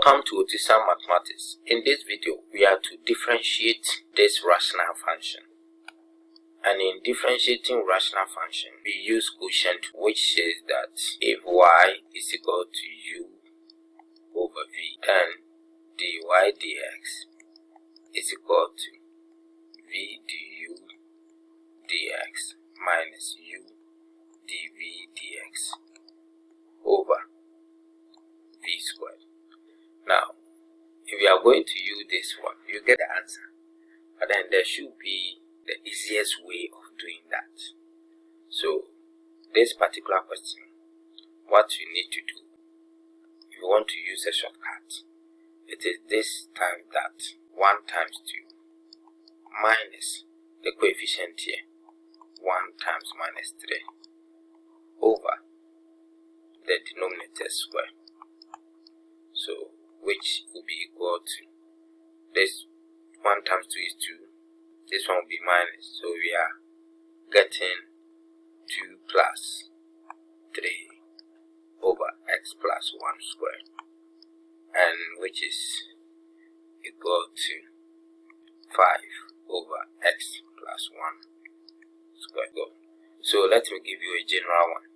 Welcome to Quotient Mathematics. In this video, we are to differentiate this rational function. And in differentiating rational function, we use quotient, which says that if y is equal to u over v, then dy dx is equal to v du dx minus u dv dx over v squared. Now, if you are going to use this one, you get the answer. But then there should be the easiest way of doing that. So, this particular question, what you need to do, if you want to use a shortcut, it is this time that 1 times 2 minus the coefficient here, 1 times minus 3 over the denominator square. So, which will be equal to this 1 times 2 is 2, this one will be minus, so we are getting 2 plus 3 over x plus 1 squared, and which is equal to 5 over x plus 1 squared. So let me give you a general one.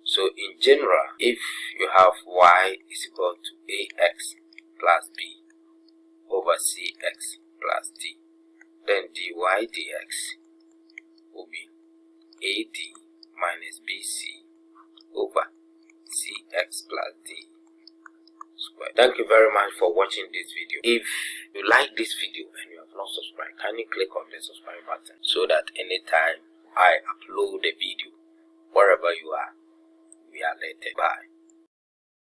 So in general, if you have y is equal to ax plus b over cx plus d, then dy dx will be ad minus bc over cx plus d squared. Thank you very much for watching this video. If you like this video and you have not subscribed, kindly click on the subscribe button so that anytime I upload a video, wherever you are, we are later. Bye.